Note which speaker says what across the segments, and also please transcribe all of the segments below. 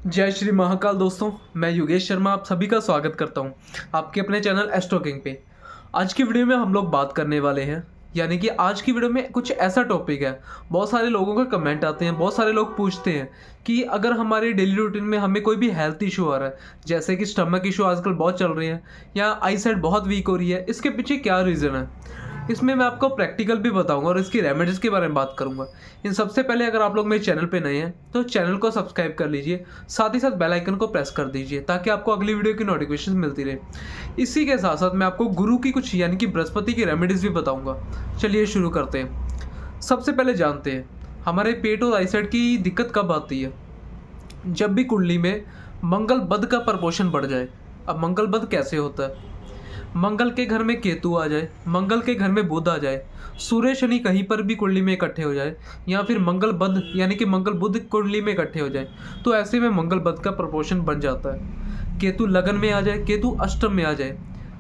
Speaker 1: जय श्री महाकाल दोस्तों। मैं योगेश शर्मा आप सभी का स्वागत करता हूं आपके अपने चैनल एस्ट्रो किंग पे। आज की वीडियो में हम लोग बात करने वाले हैं, यानी कि आज की वीडियो में कुछ ऐसा टॉपिक है। बहुत सारे लोगों के कमेंट आते हैं, बहुत सारे लोग पूछते हैं कि अगर हमारे डेली रूटीन में हमें कोई भी हेल्थ इशू आ रहा है, जैसे कि स्टमक इशू आजकल बहुत चल रही है या आई साइट बहुत वीक हो रही है, इसके पीछे क्या रीज़न है। इसमें मैं आपको प्रैक्टिकल भी बताऊंगा और इसकी रेमेडीज़ के बारे में बात करूंगा। इन सबसे पहले अगर आप लोग मेरे चैनल पे नए हैं तो चैनल को सब्सक्राइब कर लीजिए, साथ ही साथ बेल आइकन को प्रेस कर दीजिए ताकि आपको अगली वीडियो की नोटिफिकेशन मिलती रहे। इसी के साथ साथ मैं आपको गुरु की कुछ यानी कि बृहस्पति की रेमेडीज़ भी बताऊँगा। चलिए शुरू करते हैं। सबसे पहले जानते हैं हमारे पेट और आईसाइट की दिक्कत कब आती है। जब भी कुंडली में मंगल बद का प्रपोर्शन बढ़ जाए। अब मंगल बद कैसे होता है? मंगल के घर में केतु आ जाए, मंगल के घर में बुध आ जाए, सूर्य शनि कहीं पर भी कुंडली में इकट्ठे हो जाए, या फिर मंगल बध यानी कि मंगल बुध कुंडली में इकट्ठे हो जाए, तो ऐसे में मंगल बध का प्रपोर्शन बन जाता है। केतु लगन में आ जाए, केतु अष्टम में आ जाए,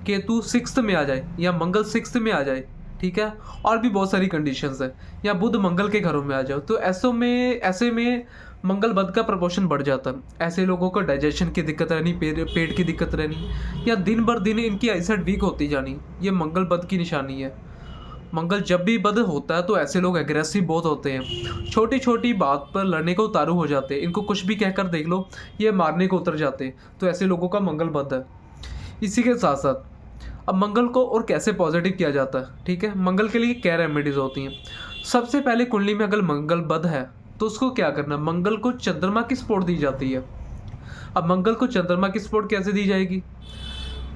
Speaker 1: केतु सिक्स्थ में आ जाए, या मंगल सिक्स्थ में आ जाए, ठीक है। और भी बहुत सारी कंडीशंस है, या बुध मंगल के घरों में आ जाओ, तो ऐसे में मंगल बद का प्रपोर्शन बढ़ जाता है। ऐसे लोगों को डाइजेशन की दिक्कत रहनी, पेट की दिक्कत रहनी, या दिन भर दिन इनकी आईसाइट वीक होती जानी, ये मंगल बद की निशानी है। मंगल जब भी बद होता है तो ऐसे लोग एग्रेसिव बहुत होते हैं, छोटी छोटी बात पर लड़ने को उतारू हो जाते हैं। इनको कुछ भी कहकर देख लो, ये मारने को उतर जाते हैं। तो ऐसे लोगों का मंगल बद है। इसी के साथ साथ अब मंगल को और कैसे पॉजिटिव किया जाता है, ठीक है। मंगल के लिए क्या रेमेडीज होती हैं। सबसे पहले कुंडली में अगर मंगल बद है तो उसको क्या करना, मंगल को चंद्रमा की सपोर्ट दी जाती है। अब मंगल को चंद्रमा की सपोर्ट कैसे दी जाएगी?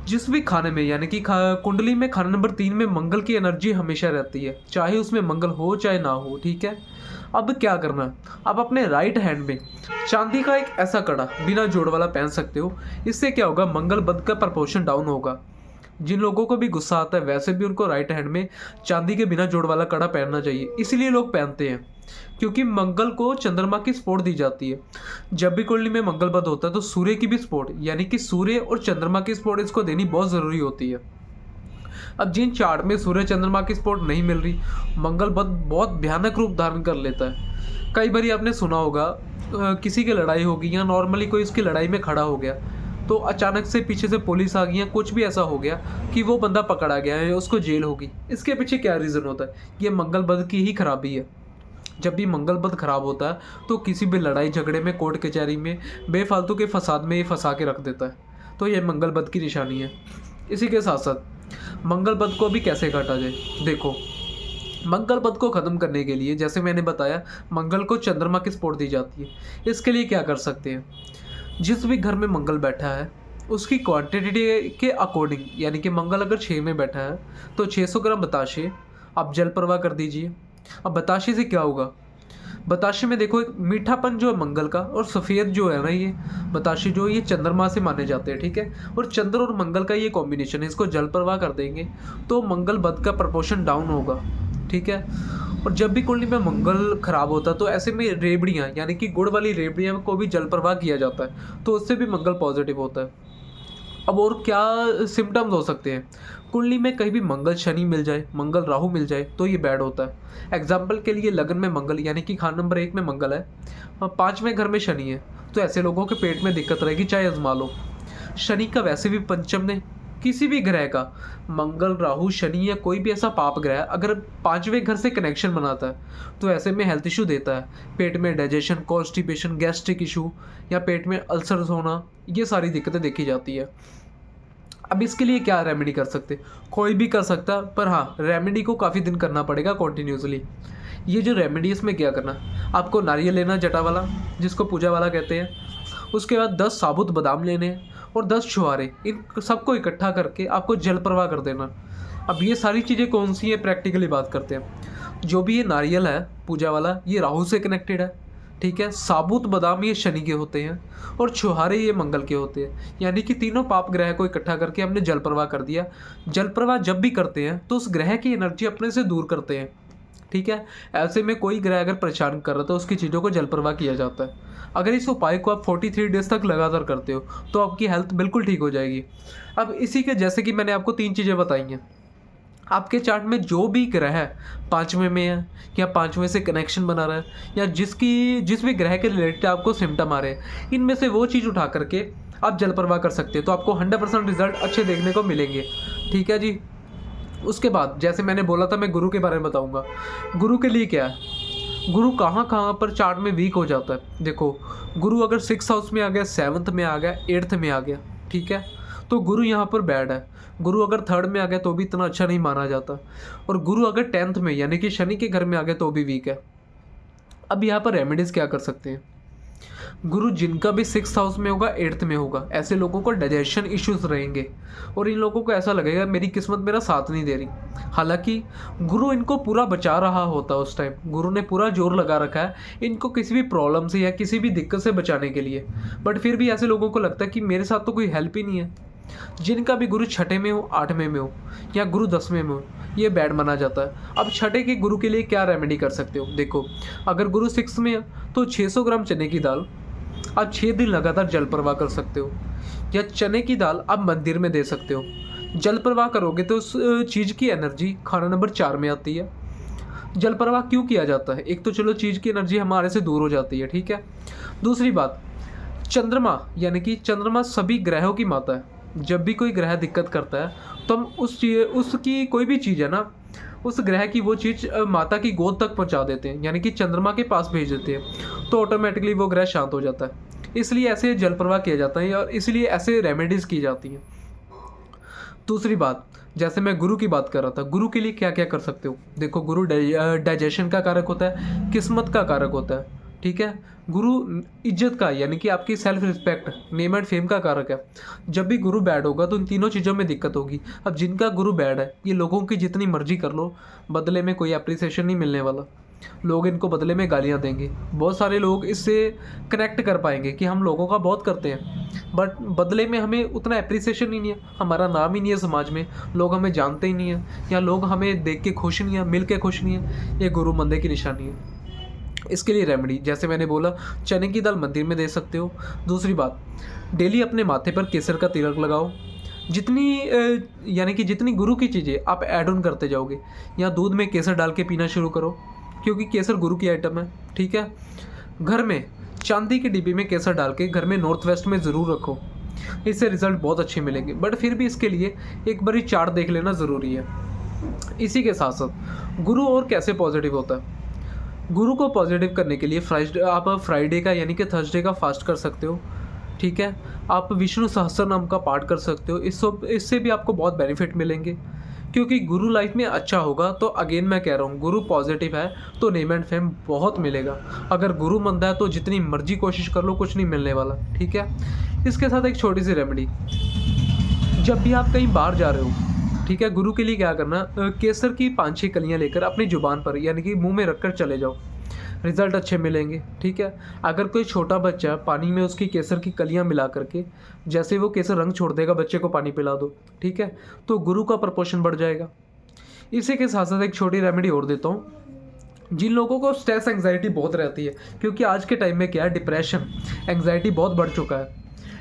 Speaker 1: जिस भी खाने में यानी कि कुंडली में खाना नंबर 3 में मंगल की एनर्जी हमेशा रहती है, चाहे उसमें मंगल हो चाहे ना हो, ठीक है। अब क्या करना, अब अपने राइट हैंड में चांदी का एक ऐसा कड़ा बिना जोड़ वाला पहन सकते हो। इससे क्या होगा, मंगल बद का प्रपोर्शन डाउन होगा। जिन लोगों को भी गुस्सा आता है वैसे भी उनको राइट हैंड में चांदी के बिना जोड़ वाला कड़ा पहनना चाहिए। इसीलिए लोग पहनते हैं क्योंकि मंगल को चंद्रमा की सपोर्ट दी जाती है। जब भी कुंडली में मंगल बद होता है तो सूर्य की भी सपोर्ट यानी कि सूर्य और चंद्रमा की सपोर्ट इसको देनी बहुत ज़रूरी होती है। अब जिन चार्ट में सूर्य चंद्रमा की सपोर्ट नहीं मिल रही, मंगल बद बहुत भयानक रूप धारण कर लेता है। कई बार आपने सुना होगा किसी की लड़ाई होगी या नॉर्मली कोई उसकी लड़ाई में खड़ा हो गया, तो अचानक से पीछे से पुलिस आ गई या कुछ भी ऐसा हो गया कि वो बंदा पकड़ा गया है, उसको जेल होगी। इसके पीछे क्या रीज़न होता है? ये मंगल बद की ही खराबी है। जब भी मंगल बद खराब होता है तो किसी भी लड़ाई झगड़े में, कोर्ट कचहरी में, बेफालतू के फसाद में ये फंसा के रख देता है। तो ये मंगल बद की निशानी है। इसी के साथ साथ मंगल बद को भी कैसे काटा जाए। देखो, मंगल बद को ख़त्म करने के लिए जैसे मैंने बताया मंगल को चंद्रमा की सपोर्ट दी जाती है। इसके लिए क्या कर सकते हैं, जिस भी घर में मंगल बैठा है उसकी क्वांटिटी के अकॉर्डिंग, यानी कि मंगल अगर 6 में बैठा है तो 600 ग्राम बताशे आप जल प्रवाह कर दीजिए। अब बताशे से क्या होगा, बताशे में देखो एक मीठापन जो है मंगल का, और सफ़ेद जो है ना, ये बताशे जो ये चंद्रमा से माने जाते हैं, ठीक है। और चंद्र और मंगल का ये कॉम्बिनेशन है, इसको जल प्रवाह कर देंगे तो मंगल बद का प्रपोर्शन डाउन होगा, ठीक है। और जब भी कुंडली में मंगल खराब होता है तो ऐसे में रेवड़ियाँ यानी कि गुड़ वाली रेवड़ियाँ को भी जल प्रवाह किया जाता है, तो उससे भी मंगल पॉजिटिव होता है। अब और क्या सिम्टम्स हो सकते हैं, कुंडली में कहीं भी मंगल शनि मिल जाए, मंगल राहु मिल जाए तो ये बैड होता है। एग्जाम्पल के लिए लगन में मंगल यानी कि खान नंबर 1 में मंगल है और 5वें घर में शनि है, तो ऐसे लोगों के पेट में दिक्कत रहेगी, चाहे आजमा लो। शनि का वैसे भी पंचम में किसी भी ग्रह का, मंगल राहु शनि या कोई भी ऐसा पाप ग्रह अगर 5वें घर से कनेक्शन बनाता है तो ऐसे में हेल्थ इशू देता है। पेट में डाइजेशन, कॉन्स्टिपेशन, गैस्ट्रिक इशू या पेट में अल्सर होना, ये सारी दिक्कतें देखी जाती है। अब इसके लिए क्या रेमेडी कर सकते, कोई भी कर सकता, पर हाँ रेमेडी को काफ़ी दिन करना पड़ेगा कॉन्टीन्यूसली। ये जो रेमेडी इसमें क्या करना, आपको नारियल लेना जटा वाला जिसको पूजा वाला कहते हैं, उसके बाद 10 साबुत बादाम लेने हैं और 10 छुहारे, इन सबको इकट्ठा करके आपको जल प्रवाह कर देना। अब ये सारी चीज़ें कौन सी हैं, प्रैक्टिकली बात करते हैं। जो भी ये नारियल है पूजा वाला, ये राहु से कनेक्टेड है, ठीक है। साबुत बादाम ये शनि के होते हैं और छुहारे ये मंगल के होते हैं, यानी कि तीनों पाप ग्रह को इकट्ठा करके हमने जल प्रवाह कर दिया। जल प्रवाह जब भी करते हैं तो उस ग्रह की एनर्जी अपने से दूर करते हैं, ठीक है। ऐसे में कोई ग्रह अगर परेशान कर रहा है तो उसकी चीज़ों को जल प्रवाह किया जाता है। अगर इस उपाय को आप 43 डेज तक लगातार करते हो तो आपकी हेल्थ बिल्कुल ठीक हो जाएगी। अब इसी के जैसे कि मैंने आपको 3 चीज़ें बताई हैं, आपके चार्ट में जो भी ग्रह है 5वें में है या 5वें से कनेक्शन बना रहा है या जिस भी ग्रह के रिलेटेड आपको सिम्टम आ रहे हैं, इनमें से वो चीज़ उठा करके आप जल प्रवाह कर सकते हैं, तो आपको 100% रिजल्ट अच्छे देखने को मिलेंगे। ठीक है जी। उसके बाद जैसे मैंने बोला था, मैं गुरु के बारे में बताऊंगा। गुरु के लिए क्या है, गुरु कहाँ कहाँ पर चार्ट में वीक हो जाता है। देखो, गुरु अगर 6th हाउस में आ गया, 7th में आ गया, 8th में आ गया, ठीक है, तो गुरु यहाँ पर बैड है। गुरु अगर 3rd में आ गया तो भी इतना अच्छा नहीं माना जाता, और गुरु अगर 10th में यानी कि शनि के घर में आ गया तो भी वीक है। अब यहाँ पर रेमेडीज़ क्या कर सकते हैं। गुरु जिनका भी 6th हाउस में होगा, 8th में होगा, ऐसे लोगों को डाइजेशन इश्यूज रहेंगे, और इन लोगों को ऐसा लगेगा मेरी किस्मत मेरा साथ नहीं दे रही। हालांकि गुरु इनको पूरा बचा रहा होता है, उस टाइम गुरु ने पूरा जोर लगा रखा है इनको किसी भी प्रॉब्लम से या किसी भी दिक्कत से बचाने के लिए, बट फिर भी ऐसे लोगों को लगता है कि मेरे साथ तो कोई हेल्प ही नहीं है। जिनका भी गुरु 6ठे में हो, 8वें में हो, या गुरु 10वें में हो, ये बैड माना जाता है। अब 6ठे के गुरु के लिए क्या रेमेडी कर सकते हो। देखो, अगर गुरु 6 में है तो 600 ग्राम चने की दाल आप 6 दिन लगातार जल प्रवाह कर सकते हो, या चने की दाल आप मंदिर में दे सकते हो। जल प्रवाह करोगे तो उस चीज़ की एनर्जी खाना नंबर 4 में आती है। जल प्रवाह क्यों किया जाता है, एक तो चलो चीज़ की एनर्जी हमारे से दूर हो जाती है, ठीक है। दूसरी बात, चंद्रमा यानी कि चंद्रमा सभी ग्रहों की माता है। जब भी कोई ग्रह दिक्कत करता है तो हम उसकी कोई भी चीज़ है ना, उस ग्रह की वो चीज़ माता की गोद तक पहुंचा देते हैं, यानी कि चंद्रमा के पास भेज देते हैं, तो ऑटोमेटिकली वो ग्रह शांत हो जाता है। इसलिए ऐसे जल प्रवाह किया जाता है, और इसलिए ऐसे रेमेडीज़ की जाती हैं। दूसरी बात, जैसे मैं गुरु की बात कर रहा था, गुरु के लिए क्या क्या कर सकते हो। देखो, गुरु डाइजेशन का कारक होता है, किस्मत का कारक होता है, ठीक है। गुरु इज्जत का यानी कि आपकी self respect, name and fame का कारक है। जब भी गुरु बैड होगा तो इन तीनों चीज़ों में दिक्कत होगी। अब जिनका गुरु बैड है, ये लोगों की जितनी मर्जी कर लो, बदले में कोई अप्रिसिएशन नहीं मिलने वाला। लोग इनको बदले में गालियाँ देंगे। बहुत सारे लोग इससे कनेक्ट कर पाएंगे कि हम लोगों का बहुत करते हैं, बट बदले में हमें उतना अप्रिसिएशन ही नहीं है, हमारा नाम ही नहीं है समाज में, लोग हमें जानते ही नहीं है, या लोग हमें देख के खुश नहीं है, मिल के खुश नहीं है। ये गुरु मंदे की निशानी है। इसके लिए रेमेडी, जैसे मैंने बोला, चने की दाल मंदिर में दे सकते हो। दूसरी बात, डेली अपने माथे पर केसर का तिलक लगाओ। यानी कि जितनी गुरु की चीज़ें आप ऐड ऑन करते जाओगे, या दूध में केसर डाल के पीना शुरू करो, क्योंकि केसर गुरु की आइटम है, ठीक है। घर में चांदी की डिब्बी में केसर डाल के घर में नॉर्थ वेस्ट में ज़रूर रखो, इससे रिजल्ट बहुत अच्छे मिलेंगे। बट फिर भी इसके लिए एक बारी चार्ट देख लेना ज़रूरी है। इसी के साथ साथ गुरु और कैसे पॉजिटिव होता है। गुरु को पॉजिटिव करने के लिए आप फ्राइडे का यानी कि थर्सडे का फास्ट कर सकते हो, ठीक है। आप विष्णु सहस्त्र नाम का पाठ कर सकते हो। इससे भी आपको बहुत बेनिफिट मिलेंगे, क्योंकि गुरु लाइफ में अच्छा होगा तो अगेन मैं कह रहा हूँ, गुरु पॉजिटिव है तो नेम एंड फेम बहुत मिलेगा। अगर गुरु मंदा है तो जितनी मर्जी कोशिश कर लो, कुछ नहीं मिलने वाला, ठीक है। इसके साथ एक छोटी सी रेमेडी, जब भी आप कहीं बाहर जा रहे हो, ठीक है, गुरु के लिए क्या करना, केसर की 5-6 कलियां लेकर अपनी जुबान पर यानी कि मुंह में रखकर चले जाओ, रिजल्ट अच्छे मिलेंगे, ठीक है। अगर कोई छोटा बच्चा पानी में उसकी केसर की कलियां मिला करके, जैसे वो केसर रंग छोड़ देगा, बच्चे को पानी पिला दो, ठीक है, तो गुरु का प्रपोर्शन बढ़ जाएगा। इसी के साथ साथ एक छोटी रेमेडी और देता हूँ। जिन लोगों को स्ट्रेस एंग्जाइटी बहुत रहती है, क्योंकि आज के टाइम में क्या है, डिप्रेशन एंग्जाइटी बहुत बढ़ चुका है,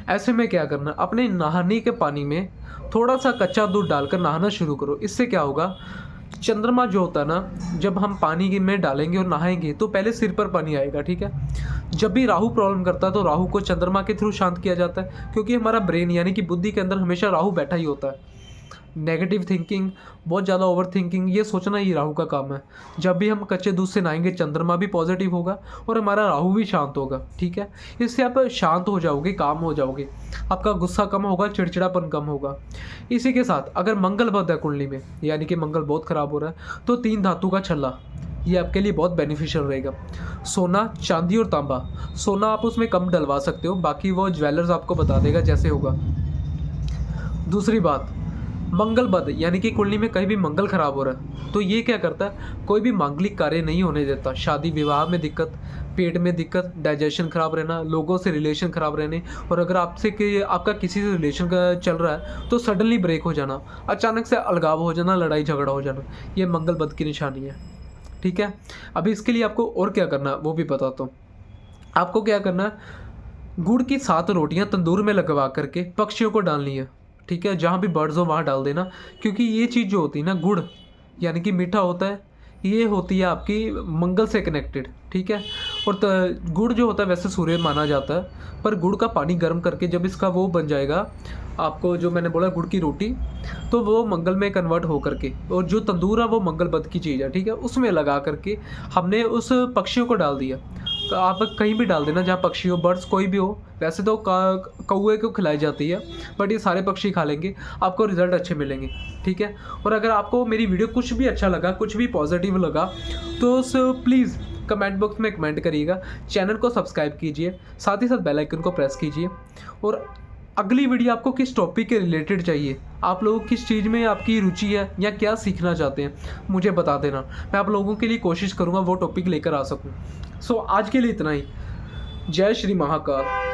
Speaker 1: ऐसे में क्या करना, अपने नहाने के पानी में थोड़ा सा कच्चा दूध डालकर नहाना शुरू करो। इससे क्या होगा, चंद्रमा जो होता है ना, जब हम पानी में डालेंगे और नहाएंगे तो पहले सिर पर पानी आएगा, ठीक है। जब भी राहु प्रॉब्लम करता है तो राहु को चंद्रमा के थ्रू शांत किया जाता है, क्योंकि हमारा ब्रेन यानी कि बुद्धि के अंदर हमेशा राहु बैठा ही होता है। नेगेटिव थिंकिंग, बहुत ज़्यादा ओवर थिंकिंग, ये सोचना ही राहु का काम है। जब भी हम कच्चे दूध से नहाएंगे, चंद्रमा भी पॉजिटिव होगा और हमारा राहु भी शांत होगा, ठीक है। इससे आप शांत हो जाओगे, काम हो जाओगे, आपका गुस्सा कम होगा, चिड़चिड़ापन कम होगा। इसी के साथ अगर मंगल बद है कुंडली में, यानी कि मंगल बहुत ख़राब हो रहा है, तो 3 धातु का छल्ला, ये आपके लिए बहुत बेनिफिशियल रहेगा। सोना, चांदी और तांबा। सोना आप उसमें कम डलवा सकते हो, बाकी वो ज्वेलर्स आपको बता देगा जैसे होगा। दूसरी बात, मंगल बद यानी कि कुंडली में कहीं भी मंगल खराब हो रहा है तो ये क्या करता है, कोई भी मांगलिक कार्य नहीं होने देता। शादी विवाह में दिक्कत, पेट में दिक्कत, डाइजेशन खराब रहना, लोगों से रिलेशन खराब रहने, और अगर आपका किसी से रिलेशन का चल रहा है तो सडनली ब्रेक हो जाना, अचानक से अलगाव हो जाना, लड़ाई झगड़ा हो जाना, ये मंगल बद की निशानी है, ठीक है। अभी इसके लिए आपको और क्या करना है वो भी बताता हूँ। आपको क्या करना है, गुड़ की 7 रोटियाँ तंदूर में लगवा करके पक्षियों को डालनी है, ठीक है, जहाँ भी बर्ड्स हो वहाँ डाल देना, क्योंकि ये चीज़ जो होती है ना, गुड़ यानी कि मीठा होता है, ये होती है आपकी मंगल से कनेक्टेड, ठीक है। और गुड़ जो होता है वैसे सूर्य माना जाता है, पर गुड़ का पानी गर्म करके जब इसका वो बन जाएगा, आपको जो मैंने बोला गुड़ की रोटी, तो वो मंगल में कन्वर्ट हो करके, और जो तंदूर है वो मंगल बद की चीज़ है, ठीक है, उसमें लगा करके हमने उस पक्षियों को डाल दिया। तो आप कहीं भी डाल देना जहाँ पक्षी हो, बर्ड्स कोई भी हो, वैसे तो कौवे को खिलाई जाती है, बट ये सारे पक्षी खा लेंगे, आपको रिजल्ट अच्छे मिलेंगे, ठीक है। और अगर आपको मेरी वीडियो कुछ भी अच्छा लगा, कुछ भी पॉजिटिव लगा, तो प्लीज़ कमेंट बॉक्स में कमेंट करिएगा, चैनल को सब्सक्राइब कीजिए, साथ ही साथ बेल आइकन को प्रेस कीजिए। और अगली वीडियो आपको किस टॉपिक के रिलेटेड चाहिए, आप लोगों किस चीज़ में आपकी रुचि है या क्या सीखना चाहते हैं, मुझे बता देना, मैं आप लोगों के लिए कोशिश करूँगा वो टॉपिक लेकर आ सकूँ। सो आज के लिए इतना ही। जय श्री महाकाल।